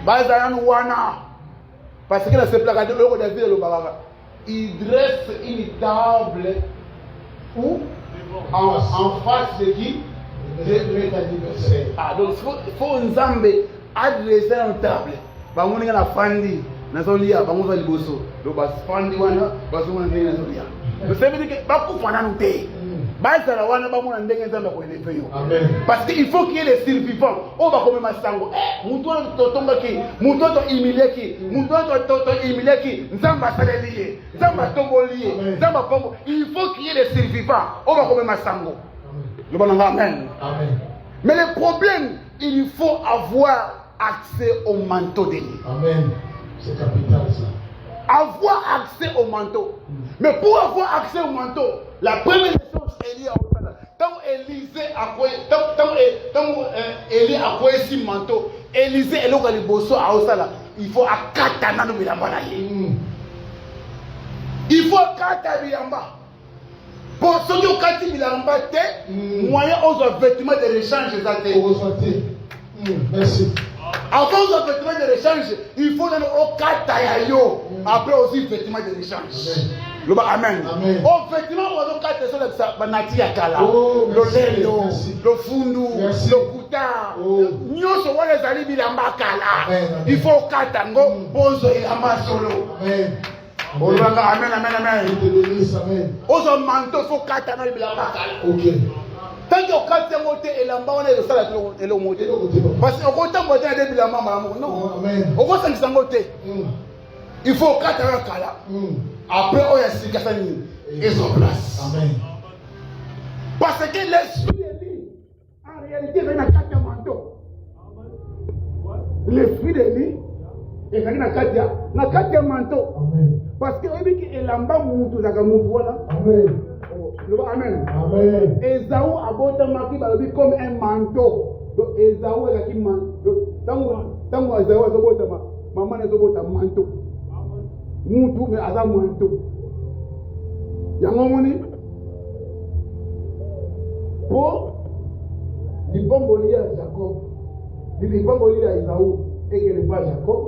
Ba za yana wana. Parce que la se plaque de l'eau de David le baka. Il dresse une table où en face de qui? De l'adversaire. Ah donc il faut nzambe adresser une table. Ba mona na fandi. Nazolia bango liboso do basfandi wana bazomona ndenge nazolia le fait dire que bakufana nute bazala wana bamona ndenge nzamba ko elefe yo parce que il faut qu'il y ait les survivants o bakome masango mutu totonga ki mutu to humilier nzamba salelier nzamba tombolier nzamba pombo il faut qu'il y ait les survivants o bakome masango le bon amen amen. Mais le problème il faut avoir accès au manteau de Dieu. Amen. C'est capital ça. Avoir accès au manteau. Mais pour avoir accès au manteau, la première chose, quand Élisée a quoi, Élie a quoi ce manteau, Élisée est là le bosso à Osala. Il faut à katana no bilamba. Il faut katana bilamba. Pour ceux qui ont katana bilamba, moyen aux vêtements de l'échange des merci. Avant le vêtement de l'échange, il faut donner au katayayo. Après aussi le vêtement de l'échange. Le amen. Au vêtement au katayayo, ça banati yakala. Le lelo, le fundu, le kuta. Nous sommes les alliés bilamba kala. Il faut katango bozo ilamba solo. Amen. Amen. Amen. Aux manteaux faut katana bilamba kala. OK. Tant que au quartier monté et la on est le salaire et le monté. Parce que au côté monté à des la maman non. Au côté ça monté. Il faut quatre ans kala. Après on y a six quatre ans et sur place. Amen. Parce que l'esprit est lui. En réalité, il y a quatre manteaux. L'esprit de lui et il y a quatre manteaux. Parce que il y a l'amba moutou la gamoutou là. Amen. Amen. Amen. Esaú a beau marqué comme un manteau. Donc Esaú est qui manteau. Tant Esaú a beau maman est beau manteau. Moutou mais à manteau. Yamamoni. Pour les bomboliers à Jacob, les bomboliers à Esaú et que les pas Jacob,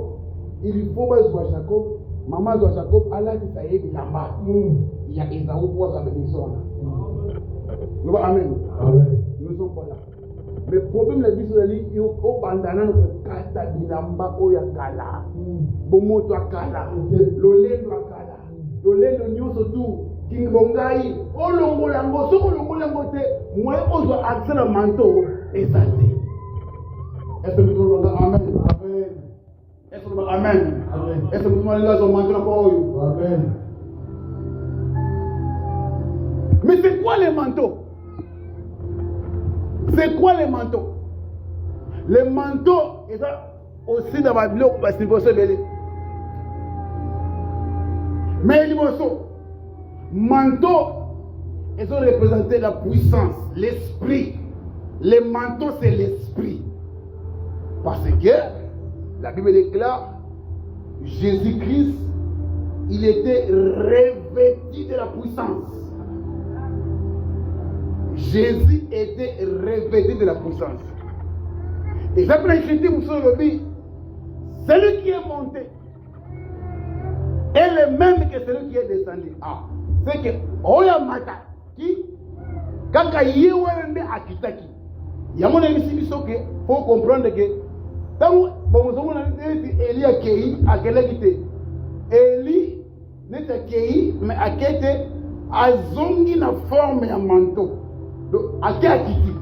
il faut pas jouer Jacob. Maman doit Jacob, Allah dit ça y est, il a marre. Il y a Esaú pour sa bénédiction. Amen. Nous ne sommes pas là. Mais le problème, c'est que il y a un bandana qui kata bilamba oya kala. Bomo to kala. Lolé to kala. Lolé to nyo surtout. King Bongai. Olongo lango. So olongo lango te. Moi, on doit accès le manteau. Exacté. Est-ce que nous allons amen? Amen. Est-ce que nous allons amen? Amen. Est-ce que nous allons aller au manteau? Amen. Mais c'est quoi les manteaux? C'est quoi les manteaux? Les manteaux, et ça aussi dans ma Bible, parce qu'il faut se mêler. Mais il faut manteau, ils ont représenté la puissance, l'esprit. Les manteaux, c'est l'esprit. Parce que la Bible déclare, Jésus-Christ, il était revêtu de la puissance. Jésus était revêtu de la puissance. Et d'après l'écriture, vous savez, celui qui est monté est le même que celui qui est descendu. Ah, c'est que Oya Mata, qui, quand il y a un Akitaki, il y a mon ami qui faut comprendre que, quand vous avez Eli a Kei, à quelle équité Eli n'est pas Kei, mais à quelle a zongi na forme ya manteau. Donc, à qui Akiti,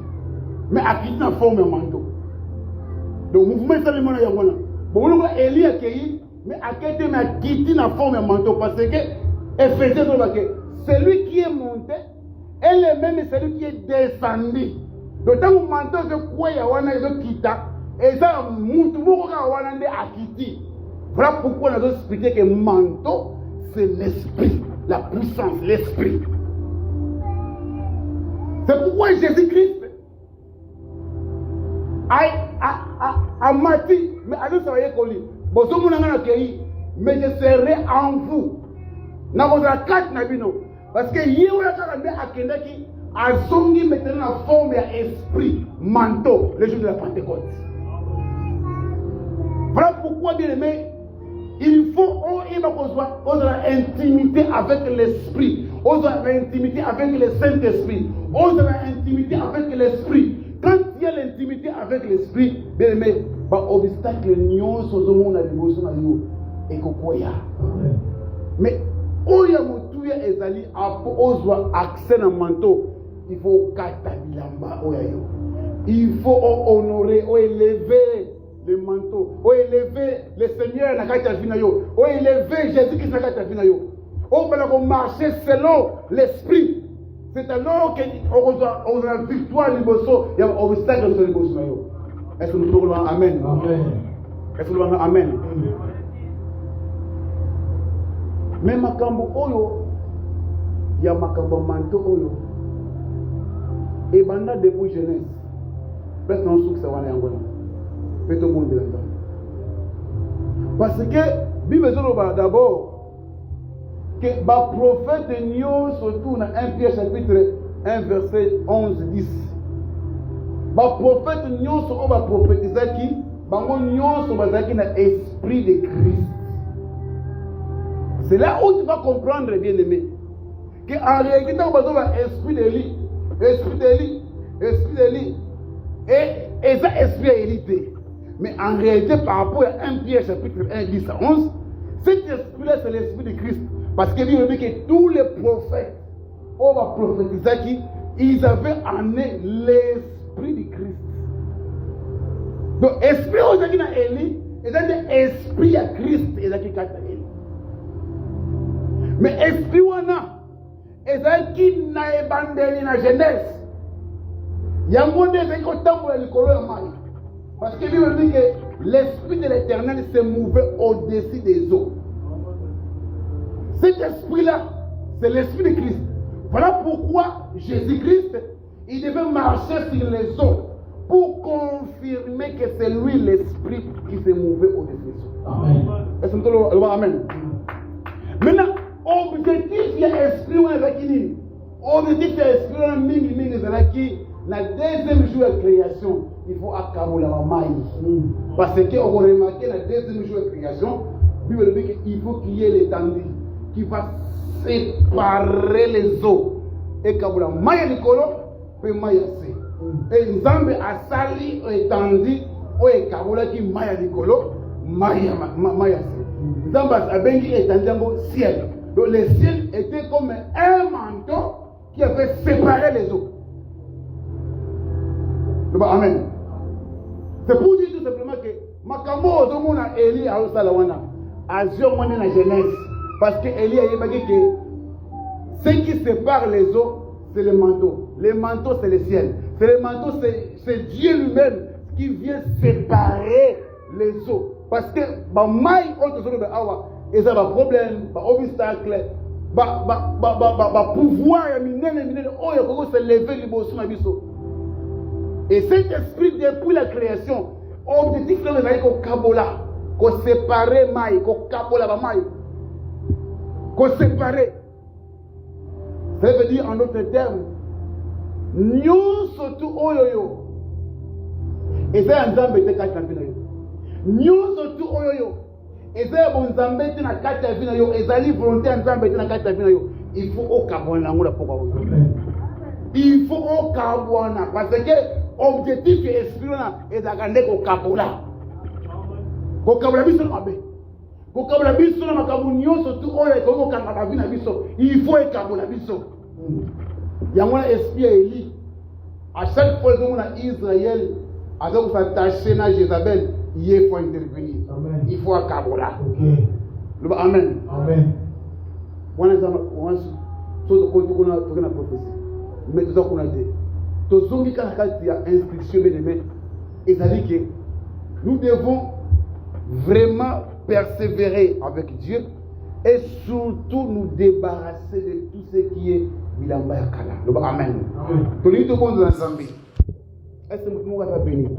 mais Akiti na forme ya manteau. Donc, mouvement est seulement là. Bon, on a Eli a Kei, mais à quelle mais Akiti na forme ya manteau. Parce que, effectivement, celui qui est monté est le même que celui qui est descendu. Donc, quand vous manteau, c'est quoi Yawana et le Kita. Et ça, voilà pourquoi on a expliqué que manteau, c'est l'esprit, la puissance, l'esprit. C'est pourquoi Jésus-Christ a mati, mais a dit ça va y être mais je serai en vous. Parce que il a zongi maintenant la forme de esprit, manteau, le jour de la Pentecôte. Voilà pourquoi, bien aimé, il faut intimité avec l'esprit, l'intimité avec le Saint-Esprit, l'intimité avec l'esprit. Quand il y a l'intimité avec l'esprit, bien aimé, obstacle nyon sur monde a dévotion à nous et kokoya. Mais oya mutuya ezali ozwa accès na manteau, il faut katabilamba oya yo. Il faut honorer, élever le manteau, élever le Seigneur na kata vina yo, élever Jésus-Christ na kata vina yo. On va marcher selon l'esprit. C'est alors qu'on a la victoire liboso, il y a un obstacle sur liboso na yo. Est-ce que nous pouvons amen? Amen. Est-ce que nous pouvons amen? Mais makambo oyo, il y a makambo manteau oyo. Et banda depuis jeunesse, peut-être non souk ça va aller en Ghana. Peut-être au monde de là. Parce que Bible dit d'abord que le prophète Nyon surtout dans 1 Pierre chapitre 1 verset 11-10. Le prophète Nyon sur le prophète qui, Nyon sur l'esprit de Christ. C'est là où tu vas comprendre, bien aimé, qu'en réalité, on va avoir l'esprit de lui. Esprit de lui. Et ça, esprit est élité. Mais en réalité, par rapport à 1 Pierre chapitre 1, 10 à 11, cet esprit-là, c'est l'esprit de Christ. Parce que Bible dit que tous les prophètes, on va prophétiser qui ils avaient en eux l'esprit du Christ. Donc, esprit aux gens qui ont Élie, ils ont dit esprit à Christ, ils ont dit Élie. Mais esprit ou non, ils ont qui n'a abandonné la jeunesse. Il y a un monde qui est au temps pour le colon maille. Parce que lui dit que l'esprit de l'Éternel se mouvait au-dessus des eaux. Cet esprit-là, c'est l'esprit de Christ. Voilà pourquoi Jésus-Christ, il devait marcher sur les eaux pour confirmer que c'est lui l'esprit qui se mouvait au-dessus des eaux. Amen. Est-ce que vous le amen? Maintenant, objectif, il y a esprit ou un objectif, il y a esprit ou un mingi, la deuxième jour de création, il faut accabler la maille. Parce que on va remarquer la deuxième jour de création, Bible dit qu'il faut qu'il y ait l'étendue qui va séparer les eaux. Et quand la maille du colo, peut maille assez. Et Nzambe a sali étendue, ou est kabola qui maille du colo, maille assez. Nzambe a bengi étendue dans le ciel. Donc le ciel était comme un manteau qui avait séparé les eaux. Amen. C'est pour dire tout simplement que Makambo Ozomona Eli a Osalawana a Zomone la jeunesse. Parce que Eli a dit que ce qui sépare les eaux, c'est le manteau. Le manteau, c'est le ciel. C'est le manteau, c'est Dieu lui-même qui vient séparer les eaux. Parce que maï et ça va problème, obstacle, pouvoir, se lever du et cet esprit, depuis la création, objectif c'est qu'on kabola, qu'on sépare maï, qu'on kabola maï, qu'on sépare. Ça veut dire en d'autres termes, nous surtout oyoyo. Et c'est un Nzambe qui est caché dans la vie. Nous surtout oyoyo. Et c'est un Nzambe qui est caché dans la vie. Et c'est une volonté Nzambe qui est caché dans la vie. Il faut au kabola pourquoi. Il faut au kabola parce que objectif et esprit est d'agrandir au kabola. Au kabola biso mabe. Au kabola biso na makabunyo surtout oyo eko kanga na biso. Il faut e kabola biso. Yamona esprit Élie. À chaque fois que on a Israël a donc s'attacher à Jézabel, il faut intervenir. Amen. Il faut un kabola. OK. Amen. Amen. On a tout qu'on a prophétie. Mais tout ça qu'on a dit. Tout ce qui a instruction de et ça dit que nous devons vraiment persévérer avec Dieu et surtout nous débarrasser de tout ce qui est Bilamba Yakala. Amen. Tout le monde dans la Zambie. Est-ce que nous va bénir?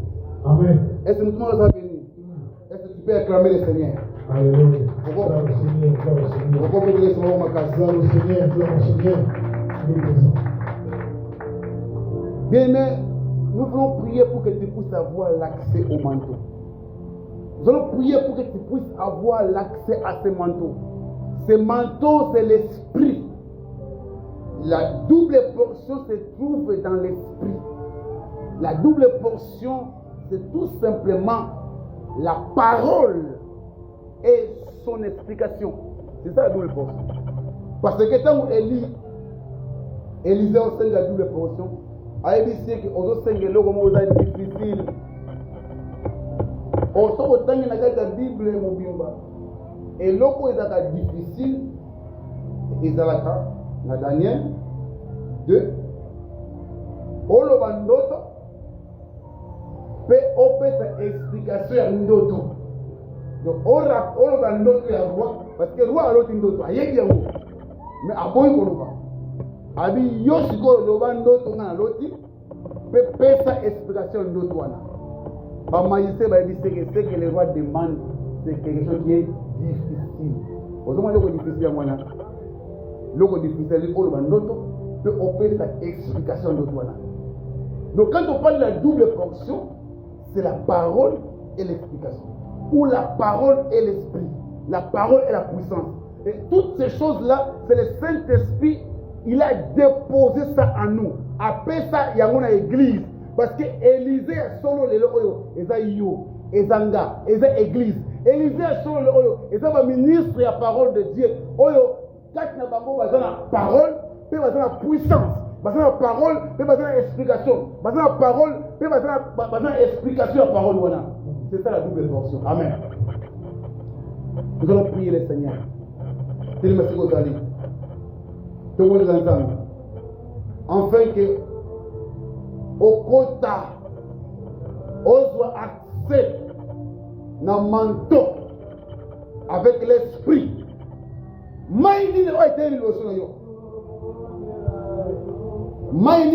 Amen. Est-ce que nous va bénir? Est-ce que tu peux acclamer le Seigneur? Alléluia. Pourquoi vous voulez savoir ma case? Seigneur. Bien, mais nous voulons prier pour que tu puisses avoir l'accès au manteau. Nous allons prier pour que tu puisses avoir l'accès à ce manteau. Ce manteau, c'est l'esprit. La double portion se trouve dans l'esprit. La double portion, c'est tout simplement la parole et son explication. C'est ça la double portion. Parce que quand Élisée au sein de la double portion, a dit que aux autres c'est difficile. Au sein de la Bible et l'autre est difficile. Ezalaka na Daniel 2. Olobandoto pe opesa explication ya ndoto. Donc olobandoto ya roi parce que roi aloti ndoto ayebi yango mais aboyi koloba. Abi yoshiko lobandoto na loti pe pesa explication ndoto wana. Ba magicien ba dit c'est que le roi demande c'est quelque chose qui est difficile. Ozoma loko difficile ya mwana. Loko difficile ko lobandoto pe opesa explication ndoto wana. Donc quand on parle de la double fonction, c'est la parole et l'explication. Ou la parole et l'esprit. La parole et la puissance. Et toutes ces choses-là, c'est le Saint-Esprit, il a déposé ça en nous. Après ça, il y a une église. Parce que Élisée est solo le oyo, eza yo, ezanga, eza église. Élisée est solo le oyo, eza ba ministre la parole de Dieu. Oyo, kat na bango bazana parole, pe bazana puissance. baza na parole mpe baza na explication baza na parole mpe baza na explication ya parole wana. C'est ça la double portion. Amen. Nous allons prier le Seigneur. Tellement merci aux alliés. Tout le monde les entend. Enfin que au quota on soit accès dans le manteau avec l'esprit. Maïni ne va être une leçon. Maïni